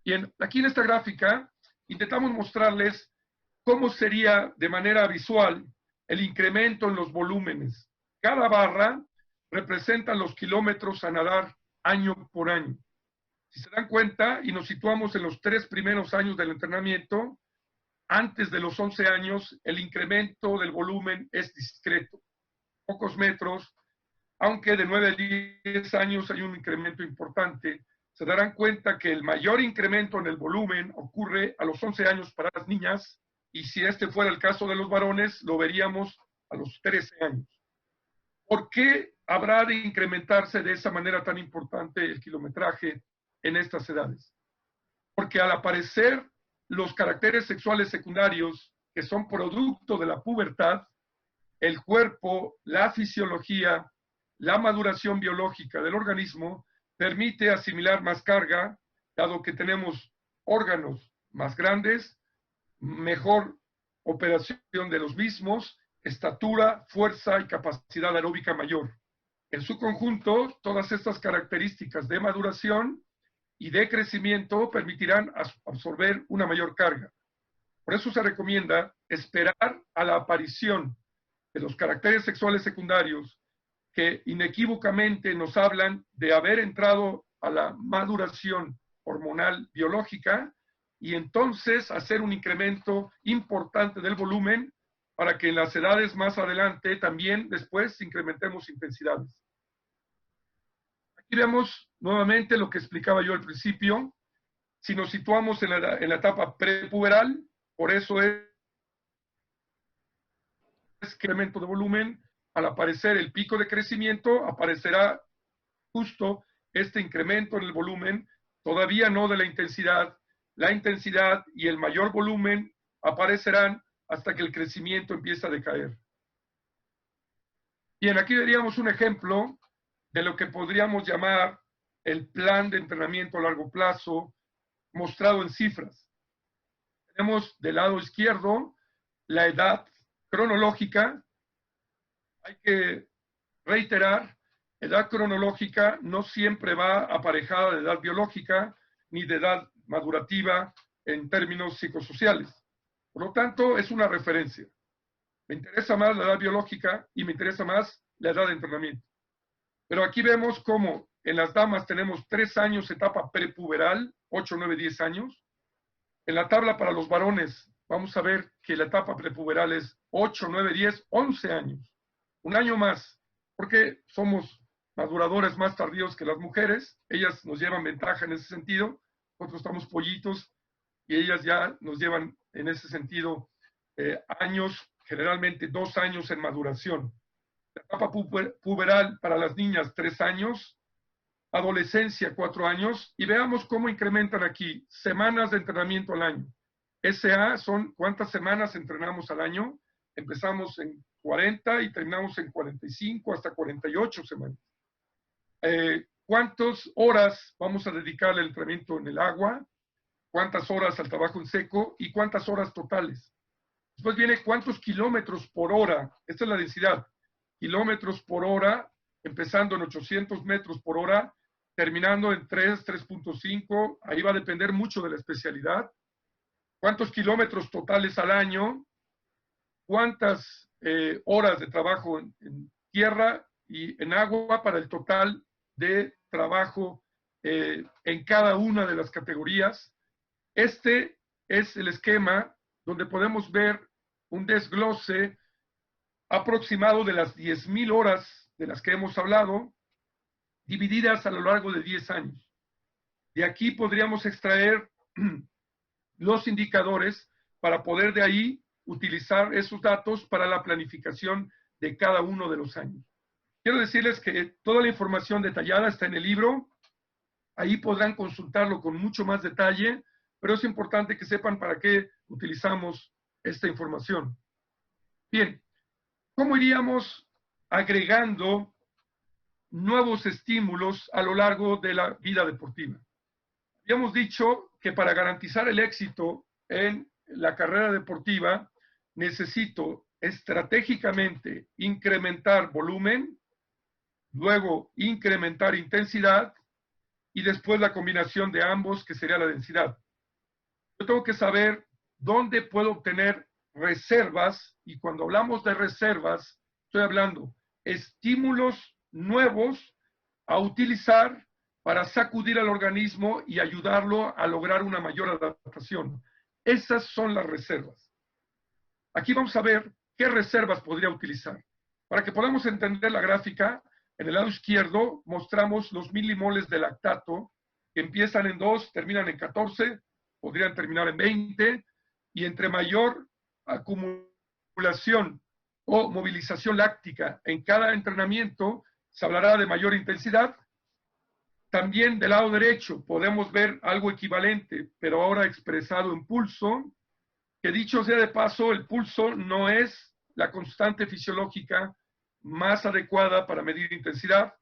Bien, aquí en esta gráfica intentamos mostrarles cómo sería de manera visual el incremento en los volúmenes. Cada barra representa los kilómetros a nadar año por año. Si se dan cuenta y nos situamos en los 3 primeros años del entrenamiento, antes de los 11 años, el incremento del volumen es discreto, pocos metros, aunque de 9 a 10 años hay un incremento importante. Se darán cuenta que el mayor incremento en el volumen ocurre a los 11 años para las niñas, y si este fuera el caso de los varones, lo veríamos a los 13 años. ¿Por qué habrá de incrementarse de esa manera tan importante el kilometraje en estas edades? Porque al aparecer los caracteres sexuales secundarios que son producto de la pubertad, el cuerpo, la fisiología, la maduración biológica del organismo permite asimilar más carga, dado que tenemos órganos más grandes, mejor operación de los mismos, estatura, fuerza y capacidad aeróbica mayor. En su conjunto, todas estas características de maduración y de crecimiento permitirán absorber una mayor carga. Por eso se recomienda esperar a la aparición de los caracteres sexuales secundarios que inequívocamente nos hablan de haber entrado a la maduración hormonal biológica, y entonces hacer un incremento importante del volumen para que en las edades más adelante también después incrementemos intensidades. Aquí vemos nuevamente lo que explicaba yo al principio. Si nos situamos en la etapa prepuberal, por eso es incremento de volumen. Al aparecer el pico de crecimiento, aparecerá justo este incremento en el volumen, todavía no de la intensidad. La intensidad y el mayor volumen aparecerán hasta que el crecimiento empieza a decaer. Bien, aquí veríamos un ejemplo de lo que podríamos llamar el plan de entrenamiento a largo plazo, mostrado en cifras. Tenemos del lado izquierdo la edad cronológica. Hay que reiterar, edad cronológica no siempre va aparejada de edad biológica ni de edad madurativa en términos psicosociales. Por lo tanto, es una referencia. Me interesa más la edad biológica y me interesa más la edad de entrenamiento. Pero aquí vemos cómo en las damas tenemos 3 años etapa prepuberal, 8, 9, 10 años. En la tabla para los varones vamos a ver que la etapa prepuberal es 8, 9, 10, 11 años. Un año más, porque somos maduradores más tardíos que las mujeres. Ellas nos llevan ventaja en ese sentido. Nosotros estamos pollitos y ellas ya nos llevan en ese sentido años, generalmente 2 años en maduración. La etapa puberal para las niñas, 3 años. Adolescencia, 4 años. Y veamos cómo incrementan aquí semanas de entrenamiento al año. SA son cuántas semanas entrenamos al año. Empezamos en 40 y terminamos en 45 hasta 48 semanas. ¿Cuántas horas vamos a dedicar al entrenamiento en el agua? ¿Cuántas horas al trabajo en seco? ¿Y cuántas horas totales? Después viene cuántos kilómetros por hora. Esta es la densidad. Kilómetros por hora, empezando en 800 metros por hora, terminando en 3, 3.5. Ahí va a depender mucho de la especialidad. ¿Cuántos kilómetros totales al año? ¿Cuántas horas de trabajo en tierra y en agua para el total de trabajo en cada una de las categorías? Este es el esquema donde podemos ver un desglose aproximado de las 10,000 horas de las que hemos hablado, divididas a lo largo de 10 años. De aquí podríamos extraer los indicadores para poder de ahí utilizar esos datos para la planificación de cada uno de los años. Quiero decirles que toda la información detallada está en el libro. Ahí podrán consultarlo con mucho más detalle, pero es importante que sepan para qué utilizamos esta información. Bien, ¿cómo iríamos agregando nuevos estímulos a lo largo de la vida deportiva? Habíamos dicho que para garantizar el éxito en la carrera deportiva necesito estratégicamente incrementar volumen, luego incrementar intensidad y después la combinación de ambos, que sería la densidad. Yo tengo que saber dónde puedo obtener reservas, y cuando hablamos de reservas, estoy hablando estímulos nuevos a utilizar para sacudir al organismo y ayudarlo a lograr una mayor adaptación. Esas son las reservas. Aquí vamos a ver qué reservas podría utilizar. Para que podamos entender la gráfica, en el lado izquierdo mostramos los milimoles de lactato, que empiezan en 2, terminan en 14, podrían terminar en 20, y entre mayor acumulación o movilización láctica en cada entrenamiento, se hablará de mayor intensidad. También del lado derecho podemos ver algo equivalente, pero ahora expresado en pulso, que dicho sea de paso, el pulso no es la constante fisiológica más adecuada para medir intensidad,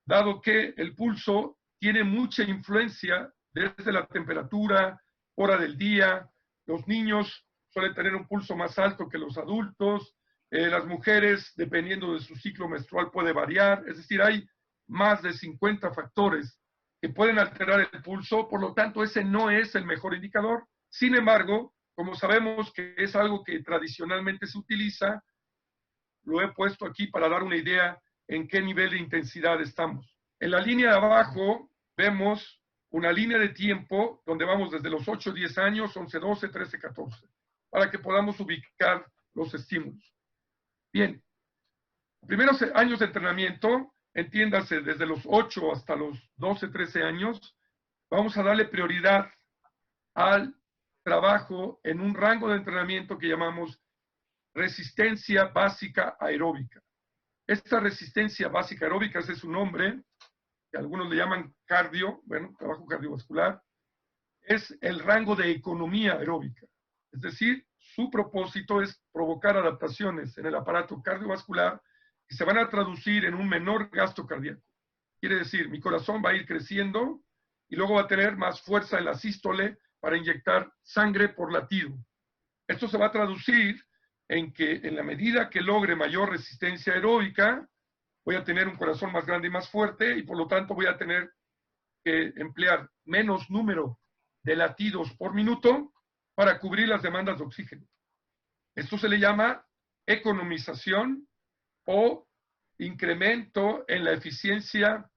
dado que el pulso tiene mucha influencia desde la temperatura, hora del día. Los niños suelen tener un pulso más alto que los adultos, las mujeres, dependiendo de su ciclo menstrual, puede variar, es decir, hay más de 50 factores que pueden alterar el pulso, por lo tanto, ese no es el mejor indicador. Sin embargo, como sabemos que es algo que tradicionalmente se utiliza, lo he puesto aquí para dar una idea en qué nivel de intensidad estamos. En la línea de abajo vemos una línea de tiempo donde vamos desde los 8, 10 años, 11, 12, 13, 14, para que podamos ubicar los estímulos. Bien, primeros años de entrenamiento, entiéndase desde los 8 hasta los 12, 13 años, vamos a darle prioridad al trabajo en un rango de entrenamiento que llamamos resistencia básica aeróbica. Esta resistencia básica aeróbica, ese es su nombre, que algunos le llaman cardio, bueno, trabajo cardiovascular, es el rango de economía aeróbica. Es decir, su propósito es provocar adaptaciones en el aparato cardiovascular que se van a traducir en un menor gasto cardíaco. Quiere decir, mi corazón va a ir creciendo y luego va a tener más fuerza en la sístole para inyectar sangre por latido. Esto se va a traducir en que en la medida que logre mayor resistencia aeróbica, voy a tener un corazón más grande y más fuerte, y por lo tanto voy a tener que emplear menos número de latidos por minuto para cubrir las demandas de oxígeno. Esto se le llama economización o incremento en la eficiencia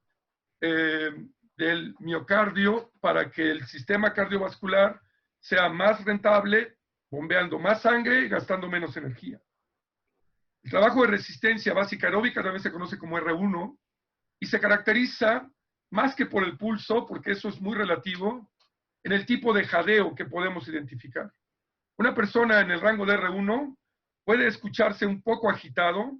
del miocardio para que el sistema cardiovascular sea más rentable, bombeando más sangre y gastando menos energía. El trabajo de resistencia básica aeróbica también se conoce como R1 y se caracteriza más que por el pulso, porque eso es muy relativo, en el tipo de jadeo que podemos identificar. Una persona en el rango de R1 puede escucharse un poco agitado,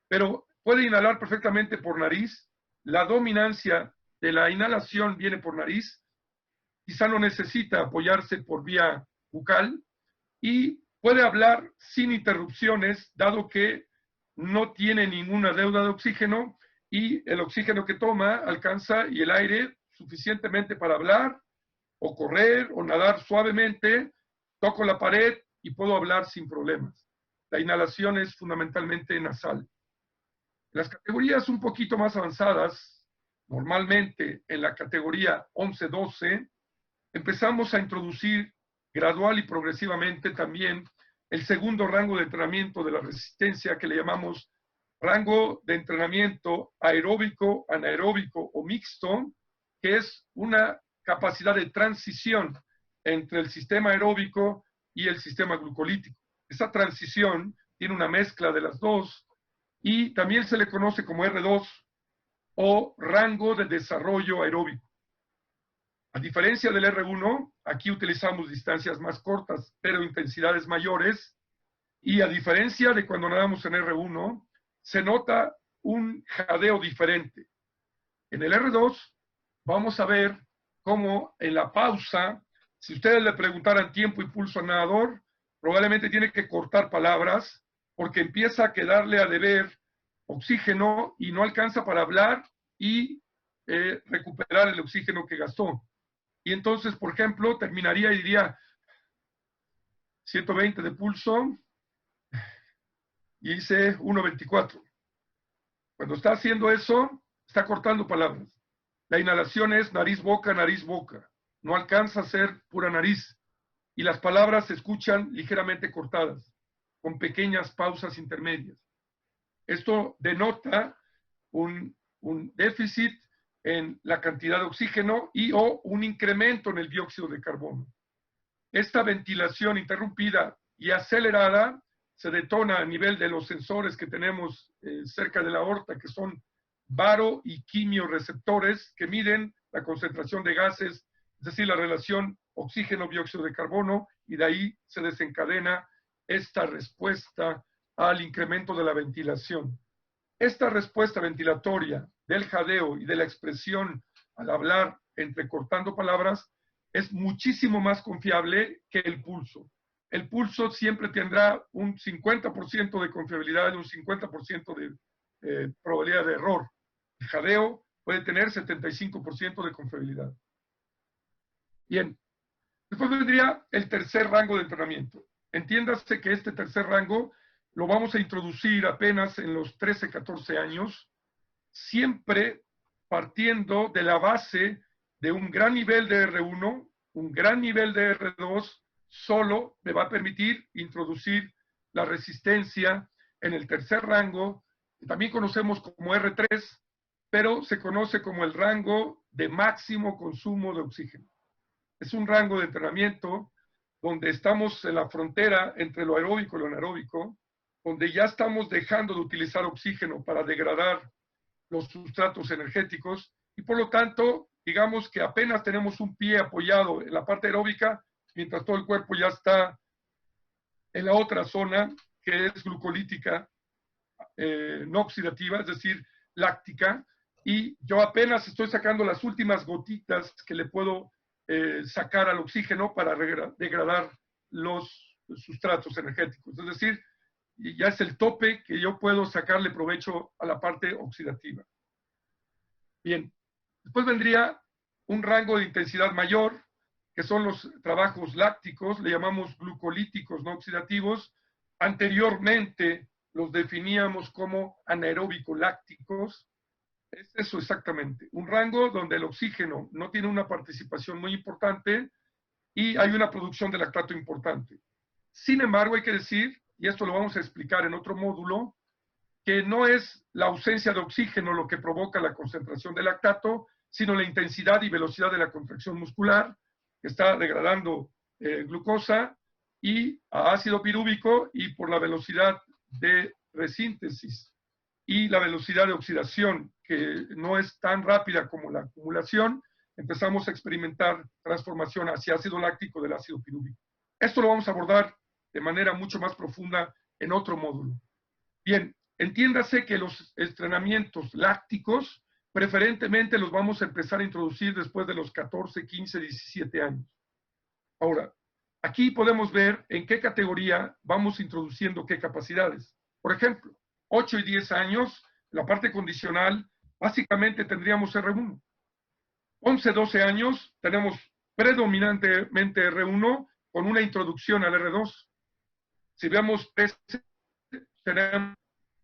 pero puede inhalar perfectamente por nariz. La dominancia de la inhalación viene por nariz. Quizá no necesita apoyarse por vía bucal y puede hablar sin interrupciones, dado que no tiene ninguna deuda de oxígeno y el oxígeno que toma alcanza y el aire suficientemente para hablar o correr o nadar suavemente. Toco la pared y puedo hablar sin problemas. La inhalación es fundamentalmente nasal. En las categorías un poquito más avanzadas, normalmente en la categoría 11-12, empezamos a introducir gradual y progresivamente también el segundo rango de entrenamiento de la resistencia, que le llamamos rango de entrenamiento aeróbico, anaeróbico o mixto, que es una capacidad de transición entre el sistema aeróbico y el sistema glucolítico. Esa transición tiene una mezcla de las dos y también se le conoce como R2 o rango de desarrollo aeróbico. A diferencia del R1, aquí utilizamos distancias más cortas, pero intensidades mayores, y a diferencia de cuando nadamos en R1, se nota un jadeo diferente. En el R2 vamos a ver cómo en la pausa, si ustedes le preguntaran tiempo y pulso al nadador, probablemente tiene que cortar palabras porque empieza a quedarle a deber oxígeno y no alcanza para hablar y recuperar el oxígeno que gastó. Y entonces, por ejemplo, terminaría y diría 120 de pulso y hice 1.24. Cuando está haciendo eso, está cortando palabras. La inhalación es nariz-boca, nariz-boca. No alcanza a ser pura nariz. Y las palabras se escuchan ligeramente cortadas, con pequeñas pausas intermedias. Esto denota un déficit en la cantidad de oxígeno y o un incremento en el dióxido de carbono. Esta ventilación interrumpida y acelerada se detona a nivel de los sensores que tenemos cerca de la aorta, que son baro y quimioreceptores, que miden la concentración de gases, es decir, la relación oxígeno-dióxido de carbono, y de ahí se desencadena esta respuesta al incremento de la ventilación. Esta respuesta ventilatoria del jadeo y de la expresión al hablar entrecortando palabras es muchísimo más confiable que el pulso. El pulso siempre tendrá un 50% de confiabilidad y un 50% de probabilidad de error. El jadeo puede tener 75% de confiabilidad. Bien, después vendría el tercer rango de entrenamiento. Entiéndase que este tercer rango lo vamos a introducir apenas en los 13, 14 años, siempre partiendo de la base de un gran nivel de R1, un gran nivel de R2, solo me va a permitir introducir la resistencia en el tercer rango, que también conocemos como R3, pero se conoce como el rango de máximo consumo de oxígeno. Es un rango de entrenamiento donde estamos en la frontera entre lo aeróbico y lo anaeróbico, donde ya estamos dejando de utilizar oxígeno para degradar los sustratos energéticos y por lo tanto, digamos que apenas tenemos un pie apoyado en la parte aeróbica, mientras todo el cuerpo ya está en la otra zona, que es glucolítica, no oxidativa, es decir, láctica, y yo apenas estoy sacando las últimas gotitas que le puedo sacar al oxígeno para degradar los sustratos energéticos. Es decir, ya es el tope que yo puedo sacarle provecho a la parte oxidativa. Bien, después vendría un rango de intensidad mayor, que son los trabajos lácticos, le llamamos glucolíticos no oxidativos. Anteriormente los definíamos como anaeróbico-lácticos. Es eso exactamente, un rango donde el oxígeno no tiene una participación muy importante y hay una producción de lactato importante. Sin embargo, hay que decir, y esto lo vamos a explicar en otro módulo, que no es la ausencia de oxígeno lo que provoca la concentración de lactato, sino la intensidad y velocidad de la contracción muscular, que está degradando glucosa y a ácido pirúvico, y por la velocidad de resíntesis y la velocidad de oxidación, que no es tan rápida como la acumulación, empezamos a experimentar transformación hacia ácido láctico del ácido pirúvico. Esto lo vamos a abordar de manera mucho más profunda en otro módulo. Bien, entiéndase que los entrenamientos lácticos preferentemente los vamos a empezar a introducir después de los 14, 15, 17 años. Ahora, aquí podemos ver en qué categoría vamos introduciendo qué capacidades. Por ejemplo, 8 y 10 años, la parte condicional, básicamente tendríamos R1. 11, 12 años, tenemos predominantemente R1 con una introducción al R2. Si vemos 13, tenemos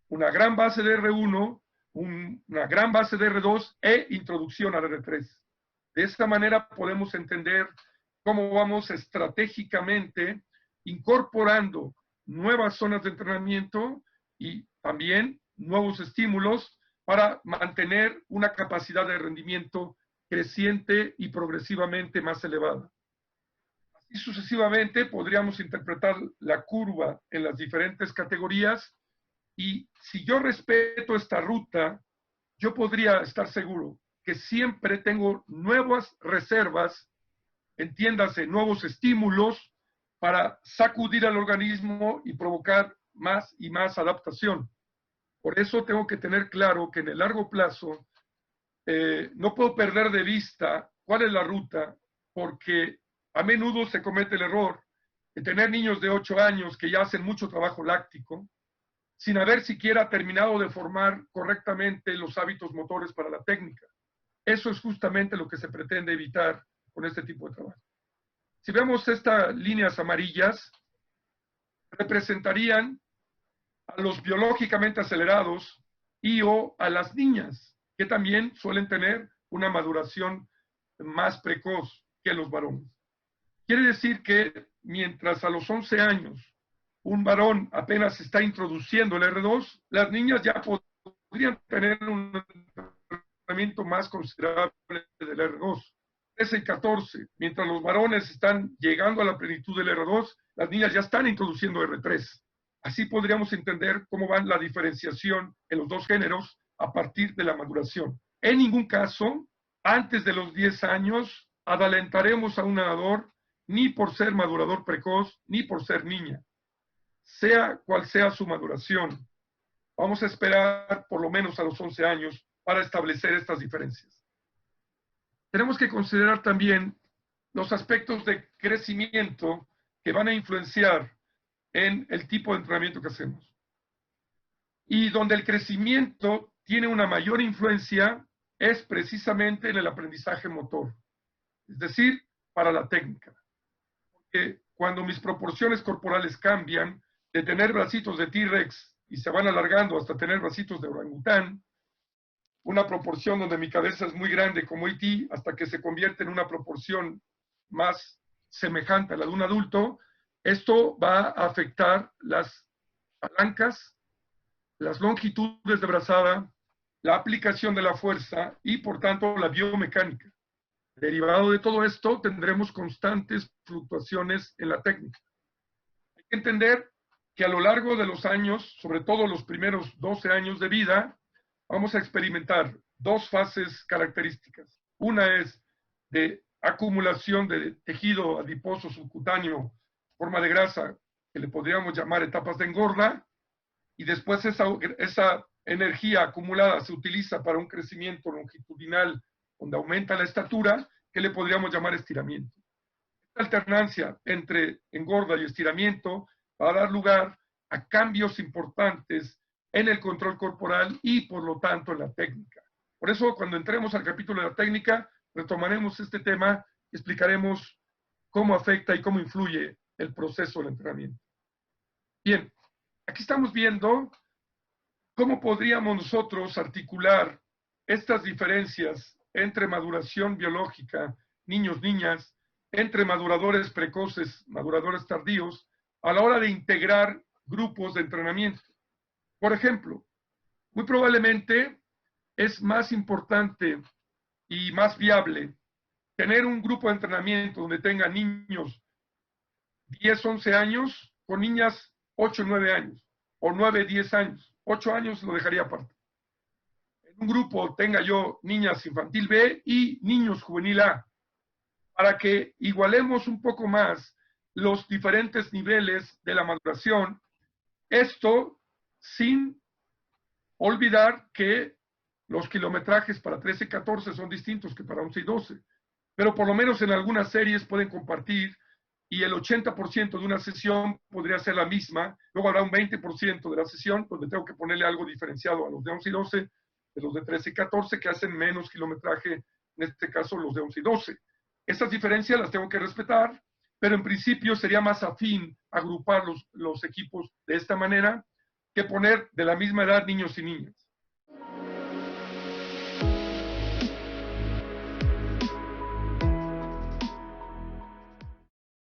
una gran base de R1, una gran base de R2 e introducción al R3. De esta manera podemos entender cómo vamos estratégicamente incorporando nuevas zonas de entrenamiento y también nuevos estímulos para mantener una capacidad de rendimiento creciente y progresivamente más elevada. Así sucesivamente podríamos interpretar la curva en las diferentes categorías, y si yo respeto esta ruta, yo podría estar seguro que siempre tengo nuevas reservas, entiéndase, nuevos estímulos para sacudir al organismo y provocar más y más adaptación. Por eso tengo que tener claro que en el largo plazo no puedo perder de vista cuál es la ruta, porque a menudo se comete el error de tener niños de 8 años que ya hacen mucho trabajo láctico, sin haber siquiera terminado de formar correctamente los hábitos motores para la técnica. Eso es justamente lo que se pretende evitar con este tipo de trabajo. Si vemos estas líneas amarillas, representarían a los biológicamente acelerados y o a las niñas, que también suelen tener una maduración más precoz que los varones. Quiere decir que mientras a los 11 años un varón apenas está introduciendo el R2, las niñas ya podrían tener un entrenamiento más considerable del R2. 13 y 14, mientras los varones están llegando a la plenitud del R2, las niñas ya están introduciendo R3. Así podríamos entender cómo va la diferenciación en los dos géneros a partir de la maduración. En ningún caso, antes de los 10 años, adelantaremos a un nadador ni por ser madurador precoz, ni por ser niña. Sea cual sea su maduración, vamos a esperar por lo menos a los 11 años para establecer estas diferencias. Tenemos que considerar también los aspectos de crecimiento que van a influenciar en el tipo de entrenamiento que hacemos. Y donde el crecimiento tiene una mayor influencia es precisamente en el aprendizaje motor, es decir, para la técnica. Porque cuando mis proporciones corporales cambian, de tener bracitos de T-Rex y se van alargando hasta tener bracitos de orangután, una proporción donde mi cabeza es muy grande como E.T., hasta que se convierte en una proporción más semejante a la de un adulto, esto va a afectar las palancas, las longitudes de brazada, la aplicación de la fuerza y, por tanto, la biomecánica. Derivado de todo esto, tendremos constantes fluctuaciones en la técnica. Hay que entender que a lo largo de los años, sobre todo los primeros 12 años de vida, vamos a experimentar dos fases características. Una es de acumulación de tejido adiposo subcutáneo, forma de grasa, que le podríamos llamar etapas de engorda, y después esa energía acumulada se utiliza para un crecimiento longitudinal donde aumenta la estatura, que le podríamos llamar estiramiento. Esta alternancia entre engorda y estiramiento va a dar lugar a cambios importantes en el control corporal y, por lo tanto, en la técnica. Por eso, cuando entremos al capítulo de la técnica, retomaremos este tema y explicaremos cómo afecta y cómo influye el proceso del entrenamiento. Bien, aquí estamos viendo cómo podríamos nosotros articular estas diferencias entre maduración biológica, niños, niñas, entre maduradores precoces, maduradores tardíos, a la hora de integrar grupos de entrenamiento. Por ejemplo, muy probablemente es más importante y más viable tener un grupo de entrenamiento donde tenga niños 10, 11 años con niñas 8, 9 años, o 9, 10 años. 8 años lo dejaría aparte. En un grupo tenga yo niñas infantil B y niños juvenil A, para que igualemos un poco más los diferentes niveles de la maduración. Esto sin olvidar que los kilometrajes para 13 y 14 son distintos que para 11 y 12, pero por lo menos en algunas series pueden compartir y el 80% de una sesión podría ser la misma, luego habrá un 20% de la sesión donde tengo que ponerle algo diferenciado a los de 11 y 12, de los de 13 y 14 que hacen menos kilometraje, en este caso los de 11 y 12. Estas diferencias las tengo que respetar, pero en principio sería más afín agrupar los equipos de esta manera que poner de la misma edad niños y niñas.